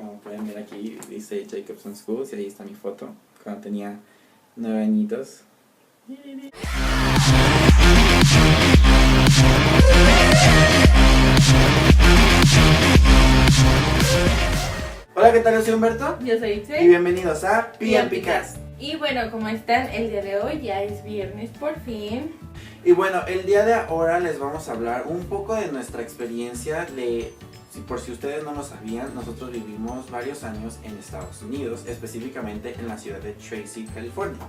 Como pueden ver aquí dice Jacobson Schools y ahí está mi foto cuando tenía 9 añitos. Hola, ¿qué tal? Yo soy Humberto. Yo soy Itzel. Y bienvenidos a PMPcast. Y bueno, ¿cómo están? El día de hoy ya es viernes por fin. Y bueno, el día de ahora les vamos a hablar un poco de nuestra experiencia de... Por si ustedes no lo sabían, nosotros vivimos varios años en Estados Unidos, específicamente en la ciudad de Tracy, California.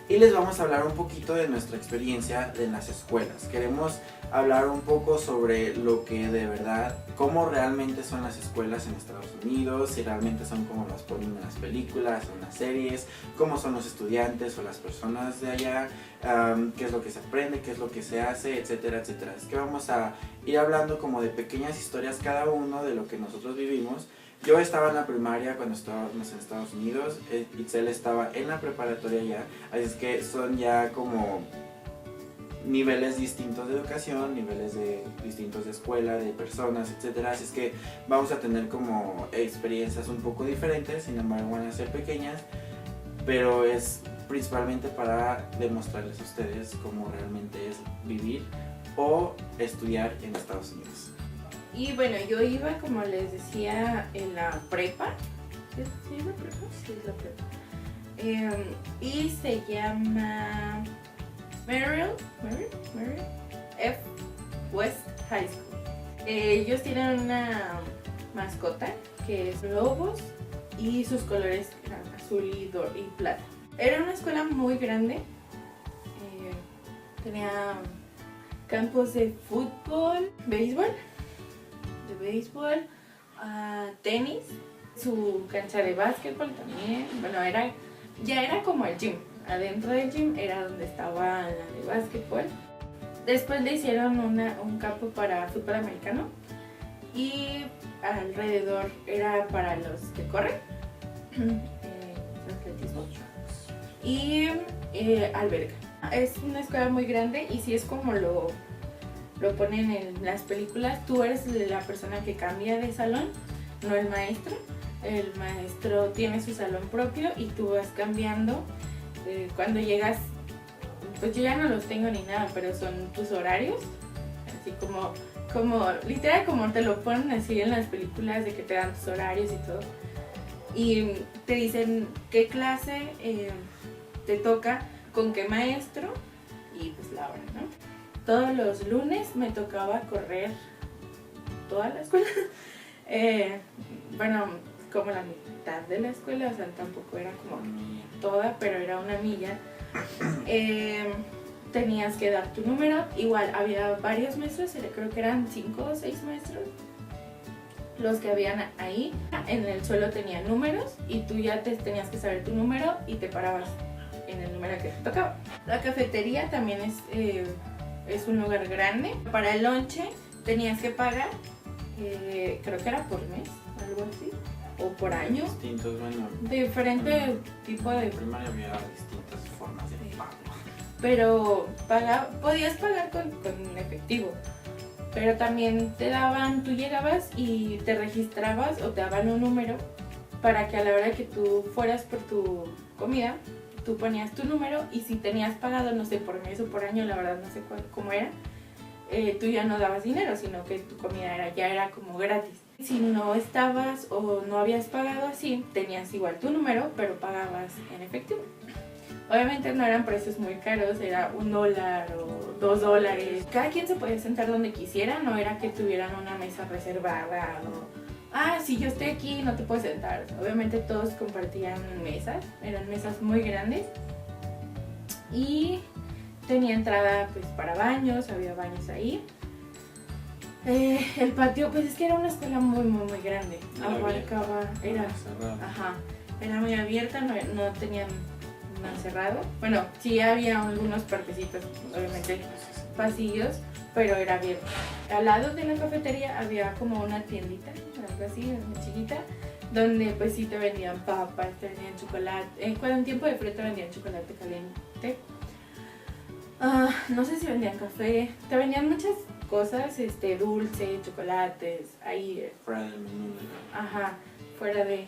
Y les vamos a hablar un poquito de nuestra experiencia en las escuelas. Queremos hablar un poco sobre lo que de verdad, cómo realmente son las escuelas en Estados Unidos, si realmente son como las ponen en las películas o en las series, cómo son los estudiantes o las personas de allá, qué es lo que se aprende, qué es lo que se hace, etcétera, etcétera. Es que vamos a ir hablando como de pequeñas historias cada uno de lo que nosotros vivimos. Yo estaba en la primaria cuando estábamos en Estados Unidos, Itzel estaba en la preparatoria ya, así es que son ya como niveles distintos de educación, niveles distintos de escuela, de personas, etcétera. Así es que vamos a tener como experiencias un poco diferentes, sin embargo van a ser pequeñas, pero es principalmente para demostrarles a ustedes cómo realmente es vivir o estudiar en Estados Unidos. Y bueno, yo iba, como les decía, en la prepa. ¿Sí es la prepa? Sí, es la prepa. Y se llama Merrill F. West High School. Ellos tienen una mascota que es lobos y sus colores eran azul y plata. Era una escuela muy grande. Tenía campos de fútbol, béisbol, tenis, su cancha de básquetbol también. Bueno, ya era como el gym. Adentro del gym era donde estaba la de básquetbol. Después le hicieron un campo para fútbol americano y alrededor era para los que corren, atletismo y alberca. Es una escuela muy grande y si es como lo ponen en las películas, tú eres la persona que cambia de salón, no el maestro. El maestro tiene su salón propio y tú vas cambiando. Cuando llegas, pues yo ya no los tengo ni nada, pero son tus horarios, así como literal como te lo ponen así en las películas, de que te dan tus horarios y todo. Y te dicen qué clase te toca, con qué maestro y pues la hora, ¿no? Todos los lunes me tocaba correr toda la escuela. Bueno, como la mitad de la escuela, o sea, tampoco era como toda, pero era una milla. Tenías que dar tu número. Igual había varios maestros, creo que eran 5 o 6 maestros los que habían ahí. En el suelo tenían números y tú ya tenías que saber tu número y te parabas en el número que te tocaba. La cafetería también es un lugar grande. Para el lonche tenías que pagar, creo que era por mes, algo así, o por año. Distintos, bueno. Diferente tipo de... En primaria había distintas formas de pago. Pero podías pagar con efectivo. Pero también tú llegabas y te registrabas o te daban un número para que a la hora que tú fueras por tu comida, tú ponías tu número y si tenías pagado, no sé, por mes o por año, la verdad no sé cómo era, tú ya no dabas dinero, sino que tu comida ya era como gratis. Si no estabas o no habías pagado así, tenías igual tu número, pero pagabas en efectivo. Obviamente no eran precios muy caros, era $1 o $2. Cada quien se podía sentar donde quisiera, no era que tuvieran una mesa reservada o... si yo estoy aquí no te puedes sentar. Obviamente todos compartían mesas, eran mesas muy grandes y tenía entrada pues para baños, había baños ahí. El patio, pues es que era una escuela muy grande, abarcaba, era muy abierta, no tenían nada cerrado. Bueno, sí había algunos parquecitos, obviamente pasillos, pero era abierto. Al lado de la cafetería había como una tiendita, algo así, una chiquita, donde pues sí te vendían papas, te vendían chocolate. Cuando en tiempo de frío te vendían chocolate caliente. No sé si vendían café, te vendían muchas cosas, dulce, chocolates, ahí. Fuera del menú. fuera de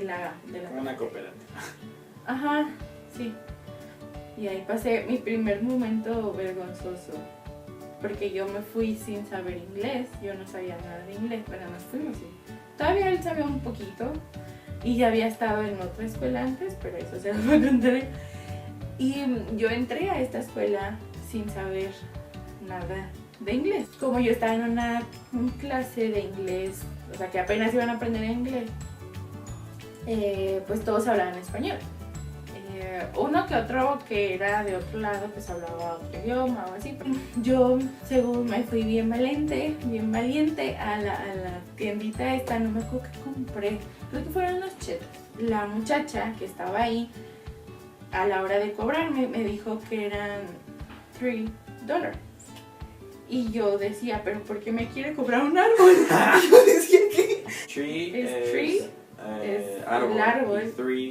la Como una cooperativa. Ajá, sí. Y ahí pasé mi primer momento vergonzoso, porque yo me fui sin saber inglés, yo no sabía nada de inglés, pero nos fuimos y todavía él sabía un poquito y ya había estado en otra escuela antes, pero eso se lo voy a contar. Y yo entré a esta escuela sin saber nada de inglés. Como yo estaba en una clase de inglés, o sea que apenas iban a aprender inglés, pues todos hablaban español. Uno que otro que era de otro lado pues hablaba otro idioma o así. Yo según me fui bien valiente a la tiendita esta, no me acuerdo qué compré, creo que fueron los chetos. La muchacha que estaba ahí a la hora de cobrarme me dijo que eran $3. Y yo decía, pero ¿por qué me quiere cobrar un árbol? Y yo decía que Tree es árbol, el árbol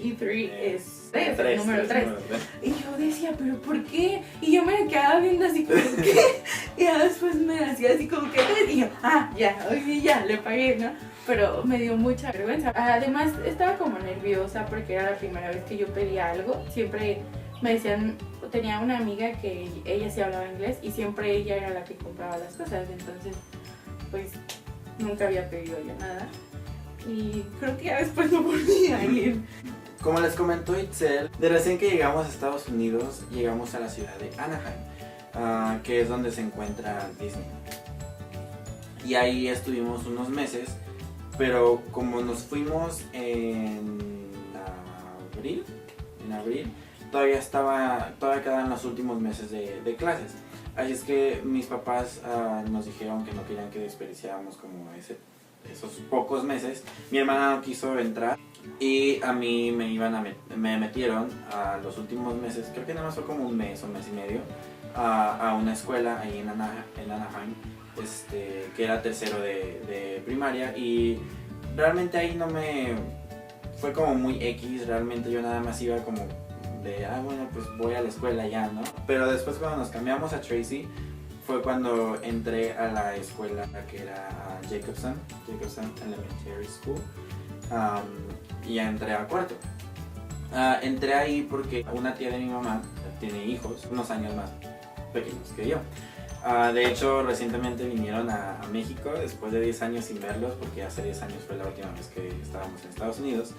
y three es tres, el número 3. número tres. Y yo decía, ¿pero por qué? Y yo me quedaba viendo así como, ¿qué? Y ya después me hacía así como que, y yo, ya, oye, ya, le pagué, ¿no? Pero me dio mucha vergüenza. Además, estaba como nerviosa porque era la primera vez que yo pedía algo. Siempre me decían, tenía una amiga que ella sí hablaba inglés y siempre ella era la que compraba las cosas. Entonces, pues, nunca había pedido yo nada. Y creo que ya después no volví a ir. Como les comentó Itzel, de recién que llegamos a Estados Unidos, llegamos a la ciudad de Anaheim, que es donde se encuentra Disney. Y ahí estuvimos unos meses, pero como nos fuimos en abril, todavía quedaban los últimos meses de clases. Así es que mis papás nos dijeron que no querían que desperdiciáramos como esos pocos meses. Mi hermana no quiso entrar y a mí me metieron a los últimos meses, creo que nada más fue como un mes o mes y medio, a una escuela ahí en Anaheim, que era tercero de primaria, y realmente ahí fue como muy X. Realmente yo nada más iba como de, bueno, pues voy a la escuela ya, ¿no? Pero después cuando nos cambiamos a Tracy, fue cuando entré a la escuela que era Jacobson Elementary School, y ya entré a cuarto. Entré ahí porque una tía de mi mamá tiene hijos unos años más pequeños que yo. De hecho, recientemente vinieron a México después de 10 años sin verlos, porque hace 10 años fue la última vez que estábamos en Estados Unidos.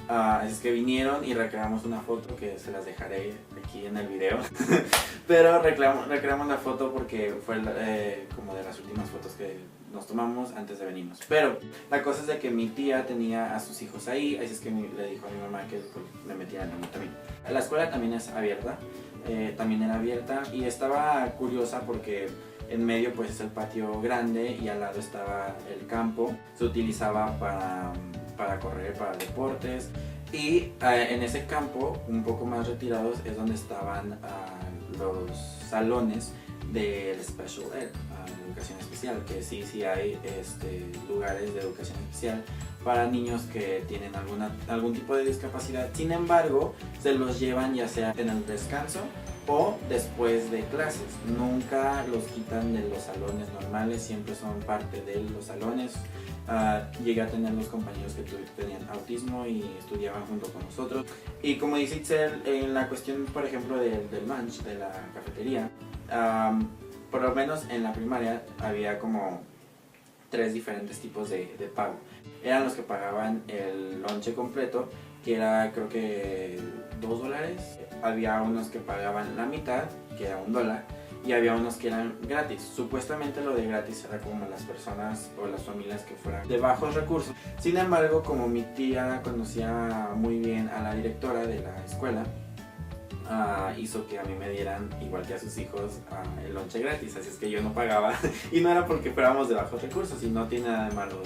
Así es que vinieron y recreamos una foto que se las dejaré aquí en el video. Pero recreamos la foto porque fue como de las últimas fotos que nos tomamos antes de venirnos. Pero la cosa es de que mi tía tenía a sus hijos ahí, así es que le dijo a mi mamá que pues, me metieran a mí también. La escuela también es abierta, también era abierta, y estaba curiosa porque en medio pues es el patio grande y al lado estaba el campo. Se utilizaba para correr, para deportes, y en ese campo un poco más retirados es donde estaban los salones del Special Ed, educación especial, que sí hay lugares de educación especial para niños que tienen algún tipo de discapacidad. Sin embargo, se los llevan ya sea en el descanso o después de clases. Nunca los quitan de los salones normales, siempre son parte de los salones. Llegué a tener los compañeros que tenían autismo y estudiaban junto con nosotros. Y como dice Itzel, en la cuestión, por ejemplo, del lunch, de la cafetería, por lo menos en la primaria había como 3 diferentes tipos de pago. Eran los que pagaban el lonche completo, que era creo que $2. Había unos que pagaban la mitad, que era $1, y había unos que eran gratis. Supuestamente lo de gratis era como las personas o las familias que fueran de bajos recursos. Sin embargo, como mi tía conocía muy bien a la directora de la escuela, hizo que a mí me dieran, igual que a sus hijos, el lonche gratis. Así es que yo no pagaba, y no era porque fuéramos de bajos recursos, y no tiene nada de malo,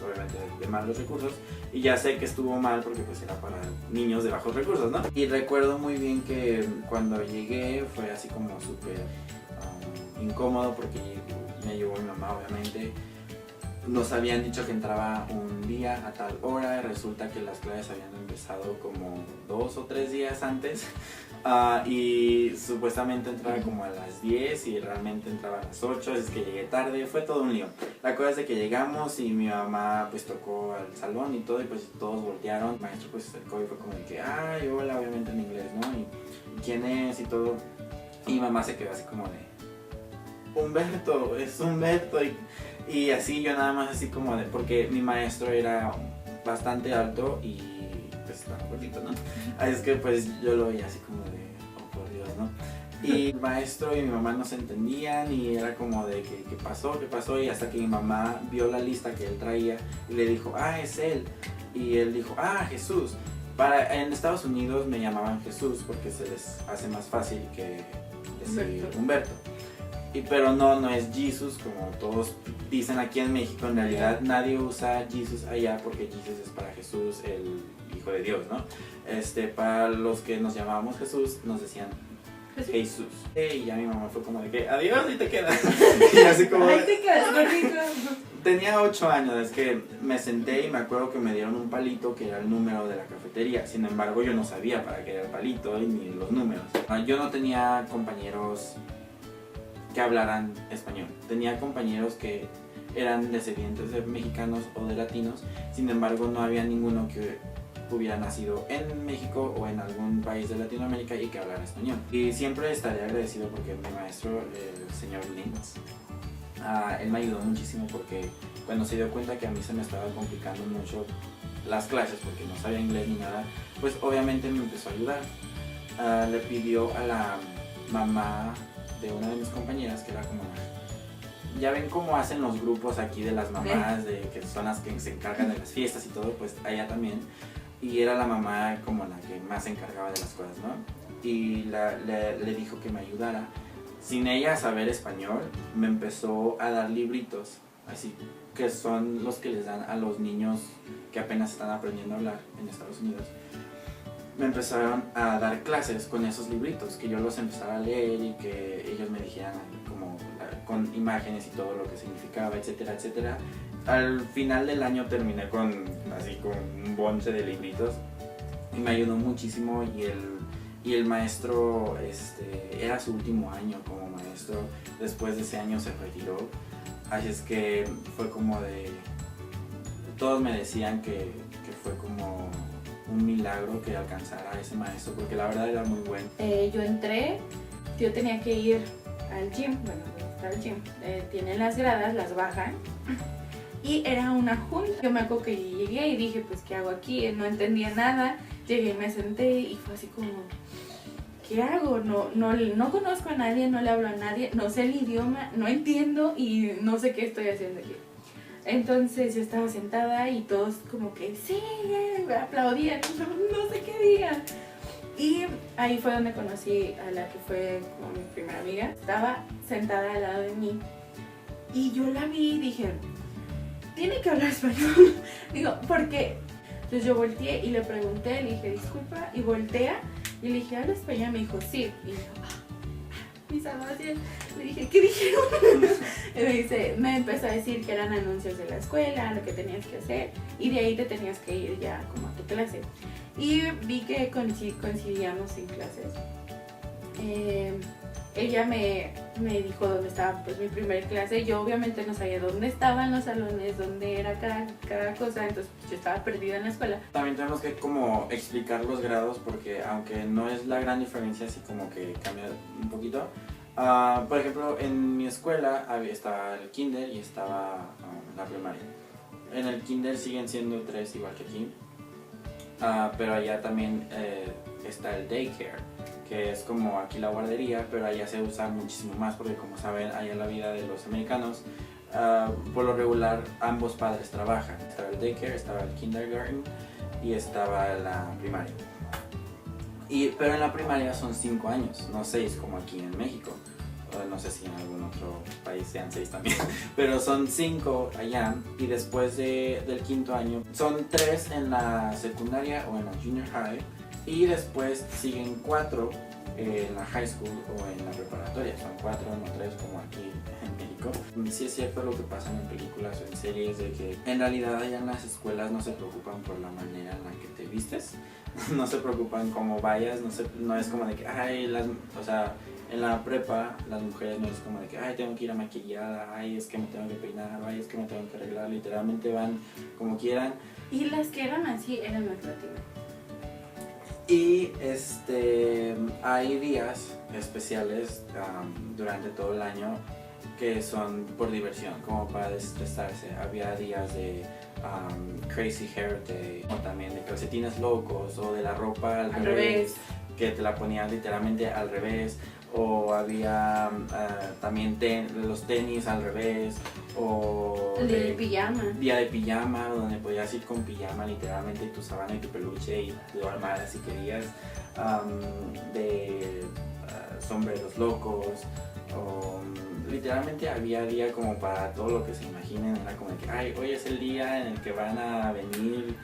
obviamente de malos recursos, y ya sé que estuvo mal porque pues era para niños de bajos recursos, ¿no? Y recuerdo muy bien que cuando llegué fue así como súper incómodo, porque me llevó mi mamá, obviamente. nos habían dicho que entraba un día a tal hora, resulta que las clases habían empezado como 2 o 3 días antes. Y supuestamente entraba como a las 10 y realmente entraba a las 8, es que llegué tarde, fue todo un lío. La cosa es de que llegamos y mi mamá pues tocó al salón y todo, y pues todos voltearon. El maestro pues se acercó y fue como de que, ay, hola, obviamente en inglés, ¿no? Y quién es y todo. Y mi mamá se quedó así como de, Humberto, es Humberto. Y así yo nada más así como de, porque mi maestro era bastante alto y pues estaba gordito, ¿no? Es que pues yo lo veía así como de, oh por Dios, ¿no? Y el maestro y mi mamá no se entendían y era como de que, ¿qué pasó? ¿Qué pasó? Y hasta que mi mamá vio la lista que él traía y le dijo, ah, es él. Y él dijo, ah, Jesús. En Estados Unidos me llamaban Jesús porque se les hace más fácil que decir Humberto. Pero no es Jesus como todos dicen aquí en México. En realidad nadie usa Jesus allá porque Jesus es para Jesús, el Hijo de Dios, ¿no? Para los que nos llamábamos Jesús, nos decían Jesús. Y ya mi mamá fue como de que, adiós y te quedas. Y así como Ahí te quedas, gordito. Tenía 8 años, es que me senté y me acuerdo que me dieron un palito que era el número de la cafetería. Sin embargo, yo no sabía para qué era el palito ni los números. Yo no tenía compañeros que hablaran español. Tenía compañeros que eran descendientes de mexicanos o de latinos. Sin embargo, no había ninguno que hubiera nacido en México o en algún país de Latinoamérica y que hablara español. Y siempre estaré agradecido porque mi maestro, el señor Lintz, él me ayudó muchísimo porque cuando se dio cuenta que a mí se me estaba complicando mucho las clases porque no sabía inglés ni nada, pues obviamente me empezó a ayudar. Le pidió a la mamá de una de mis compañeras, que era como, ya ven cómo hacen los grupos aquí de las mamás, que son las que se encargan de las fiestas y todo, pues allá también. Y era la mamá como la que más se encargaba de las cosas, ¿no? Y le dijo que me ayudara. Sin ella saber español, me empezó a dar libritos, así que son los que les dan a los niños que apenas están aprendiendo a hablar en Estados Unidos. Me empezaron a dar clases con esos libritos, que yo los empezara a leer y que ellos me dijeran como con imágenes y todo lo que significaba, etcétera, etcétera. Al final del año terminé con un bonche de libritos y me ayudó muchísimo. Y el maestro, era su último año como maestro. Después de ese año se retiró, así es que fue como de, todos me decían que fue como un milagro que alcanzara a ese maestro, porque la verdad era muy bueno. Yo tenía que ir al gym, está el gym, tienen las gradas, las bajan, y era una junta. Yo me acuerdo que llegué y dije, pues, ¿qué hago aquí? No entendía nada, llegué y me senté y fue así como, ¿qué hago? No conozco a nadie, no le hablo a nadie, no sé el idioma, no entiendo y no sé qué estoy haciendo aquí. Entonces yo estaba sentada y todos como que sí, me aplaudían, no sé qué digan. Y ahí fue donde conocí a la que fue como mi primera amiga. Estaba sentada al lado de mí y yo la vi y dije, tiene que hablar español. Digo, ¿por qué? Entonces yo volteé y le pregunté, le dije, disculpa, y voltea y le dije, ¿habla español? Me dijo, sí. Y yo, mi salvación. Le dije, ¿qué dijeron? Y me empezó a decir que eran anuncios de la escuela, lo que tenías que hacer, y de ahí te tenías que ir ya como a tu clase. Y vi que coincidíamos en clases. Ella me dijo dónde estaba pues mi primer clase. Yo obviamente no sabía dónde estaban los salones, dónde era cada cosa, entonces yo estaba perdida en la escuela. También tenemos que como explicar los grados porque aunque no es la gran diferencia, así como que cambia un poquito. Por ejemplo, en mi escuela estaba el kinder y estaba la primaria. En el kinder siguen siendo 3 igual que aquí, pero allá también está el daycare, que es como aquí la guardería, pero allá se usa muchísimo más porque, como saben, allá en la vida de los americanos, por lo regular ambos padres trabajan. Estaba el daycare, estaba el kindergarten y estaba la primaria. Pero en la primaria son 5 años, no 6 como aquí en México. No sé si en algún otro país sean 6 también, pero son 5 allá. Y después del 5º año son 3 en la secundaria o en la junior high, y después siguen 4 en la high school o en la preparatoria. Son 4, no 3 como aquí en México. México. Sí es cierto lo que pasa en películas o en series, de que en realidad allá en las escuelas no se preocupan por la manera en la que te vistes, no se preocupan cómo vayas, no es como de que, o sea, en la prepa las mujeres no es como de que, tengo que ir a maquillada, es que me tengo que peinar, es que me tengo que arreglar, literalmente van como quieran. Y las que eran así eran las latinas. Y hay días especiales durante todo el año que son por diversión, como para desestresarse. Había días de Crazy Hair Day, o también de calcetines locos, o de la ropa al revés, que te la ponían literalmente al revés, o había también los tenis al revés, o el día de pijama. Día de pijama, donde podías ir con pijama literalmente, tu sabana y tu peluche y tu almohada si querías, de sombreros locos, o literalmente había día como para todo lo que se imaginen. Era como de que hoy es el día en el que van a venir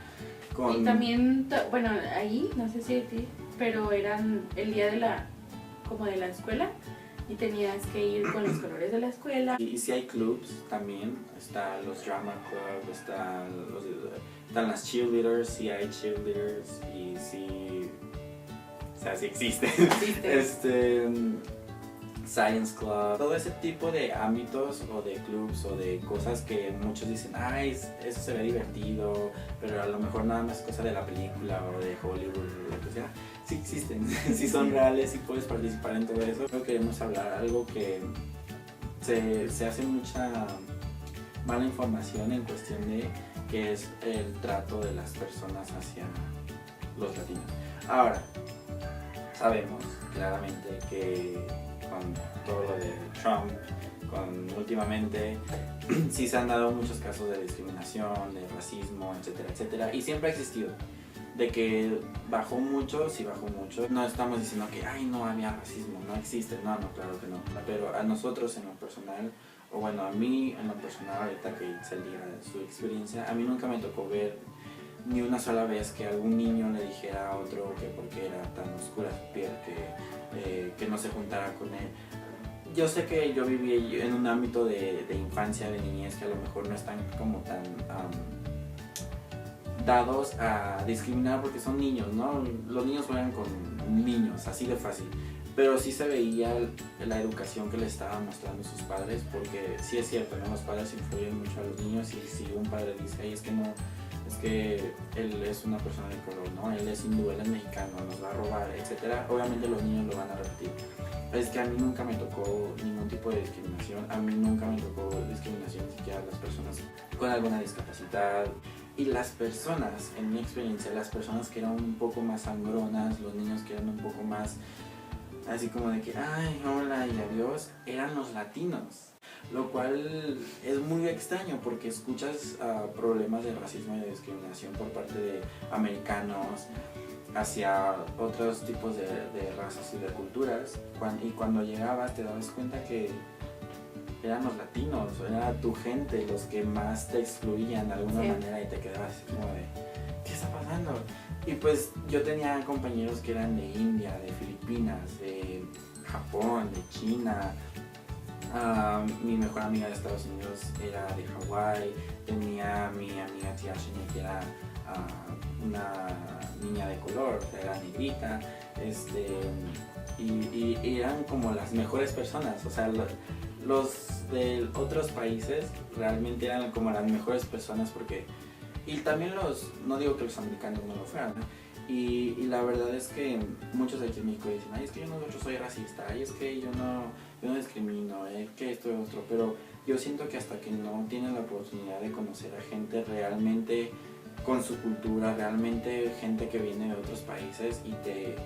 con... Y también, bueno, ahí, no sé si ti, pero eran el día de la escuela y tenías que ir con los colores de la escuela. Y si hay clubs también, están los drama club, están las cheerleaders, si hay cheerleaders, y sí, o sea, sí existen. Science Club, todo ese tipo de ámbitos o de clubs o de cosas que muchos dicen, eso se ve divertido, pero a lo mejor nada más cosa de la película o de Hollywood o lo que sea. Sí existen, sí son reales, sí puedes participar en todo eso. Creo que queremos hablar algo que se hace mucha mala información en cuestión de que es el trato de las personas hacia los latinos. Ahora, sabemos claramente que con todo lo de Trump, últimamente sí se han dado muchos casos de discriminación, de racismo, etcétera, etcétera, y siempre ha existido. De que bajó mucho, sí bajó mucho. No estamos diciendo que, no había racismo, no existe, no, claro que no. Pero a nosotros en lo personal, o bueno, a mí en lo personal, ahorita que salí a su experiencia, a mí nunca me tocó ver ni una sola vez que algún niño le dijera a otro que porque era tan oscura su piel, que no se juntara con él. Yo sé que yo viví en un ámbito de infancia, de niñez, que a lo mejor no están como tan dados a discriminar porque son niños, ¿no? Los niños juegan con niños, así de fácil. Pero sí se veía la educación que le estaban mostrando sus padres, porque sí es cierto, ¿no? Los padres influyen mucho a los niños, y si un padre dice, es que él es una persona de color, ¿no? Él es hindú, él es mexicano, nos va a robar, etcétera, obviamente los niños lo van a repetir. Es que a mí nunca me tocó ningún tipo de discriminación, a mí nunca me tocó discriminación ni siquiera a las personas con alguna discapacidad. Y las personas, en mi experiencia, las personas que eran un poco más sangronas, los niños que eran un poco más así como de que, hola y adiós, eran los latinos. Lo cual es muy extraño porque escuchas problemas de racismo y de discriminación por parte de americanos hacia otros tipos de razas y de culturas, y cuando llegabas te dabas cuenta que eran los latinos, era tu gente los que más te excluían de alguna manera, y te quedabas así como de, ¿qué está pasando? Y pues yo tenía compañeros que eran de India, de Filipinas, de Japón, de China. Mi mejor amiga de Estados Unidos era de Hawái. Tenía mi amiga tía Shani, que era una niña de color, o sea, era negrita. Y eran como las mejores personas, o sea, los de otros países realmente eran como las mejores personas, porque, y también no digo que los americanos no lo fueran, ¿no? Y la verdad es que muchos de aquí en México dicen, es que yo no soy racista, es que yo no discrimino, que esto y otro, pero yo siento que hasta que no tienen la oportunidad de conocer a gente realmente con su cultura, realmente gente que viene de otros países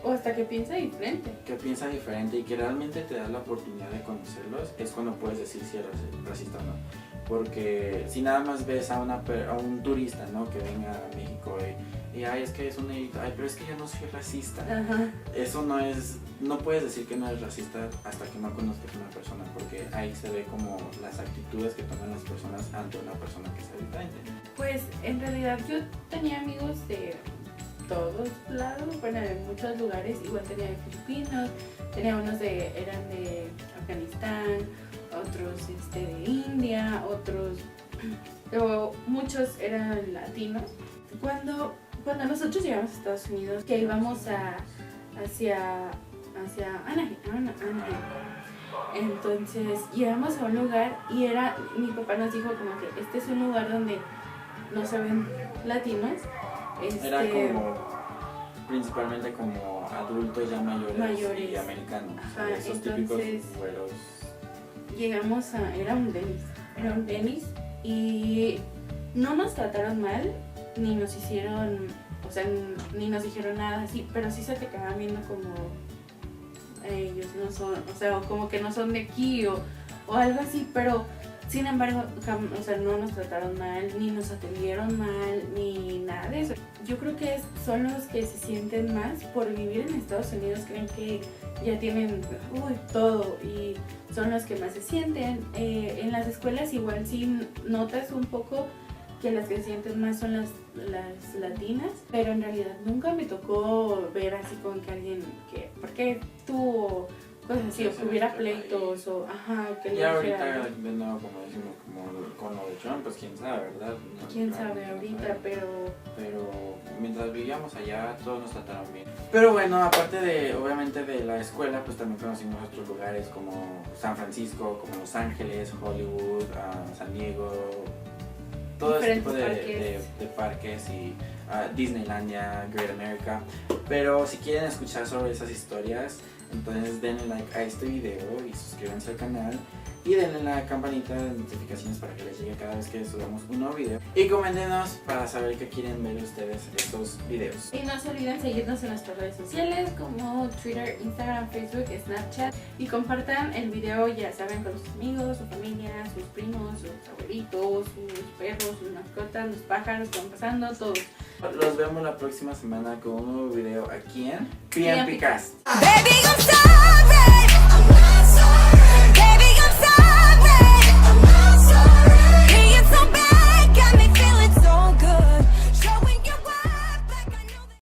o hasta que piensa diferente. Que piensa diferente y que realmente te das la oportunidad de conocerlos, es cuando puedes decir si eres racista o no. Porque si nada más ves a un turista, ¿no? Que venga a México y es que es un negrito, pero es que yo no soy racista. Ajá. Eso no puedes decir que no eres racista hasta que no conozcas a una persona, porque ahí se ve como las actitudes que toman las personas ante una persona que sea diferente. Pues en realidad yo tenía amigos de todos lados, bueno, en muchos lugares, igual tenía de filipinos, tenía unos eran de Afganistán, otros de India, otros, pero muchos eran latinos. Cuando nosotros llegamos a Estados Unidos, que íbamos hacia Anaheim, entonces llegamos a un lugar y mi papá nos dijo como que este es un lugar donde no se ven latinos. Era como principalmente como adultos ya mayores. Y americanos. Ajá, esos entonces, típicos güeros. Llegamos era un Denny's y no nos trataron mal, ni nos hicieron, o sea, ni nos dijeron nada así, pero sí se te quedaban viendo como ellos no son, o sea, como que no son de aquí o algo así, pero sin embargo, o sea, no nos trataron mal, ni nos atendieron mal, ni nada de eso. Yo creo que son los que se sienten más por vivir en Estados Unidos, creen que ya tienen todo y son los que más se sienten. En las escuelas igual sí notas un poco que las que se sienten más son las latinas, pero en realidad nunca me tocó ver así con que alguien que, porque tuvo cosas así, o que hubiera pleitos o que y ahorita de nuevo, como decimos, como con lo de Trump, pues quién sabe, ¿verdad? No, quién sabe ahorita, pero mientras vivíamos allá todos nos trataron bien. Pero bueno, aparte de obviamente de la escuela, pues también conocimos otros lugares como San Francisco, como Los Ángeles, Hollywood, San Diego, todo ese tipo de parques y Disneylandia, Great America. Pero si quieren escuchar sobre esas historias, entonces denle like a este video y suscríbanse al canal y denle la campanita de notificaciones para que les llegue cada vez que subamos un nuevo video y coméntenos para saber qué quieren ver ustedes estos videos. Y no se olviden seguirnos en nuestras redes sociales como Twitter, Instagram, Facebook, Snapchat y compartan el video, ya saben, con sus amigos, su familia, sus primos, sus abuelitos, sus perros, sus mascotas, los pájaros que van pasando, todos. Los vemos la próxima semana con un nuevo video aquí en PNP Cast. Baby, I'm sorry.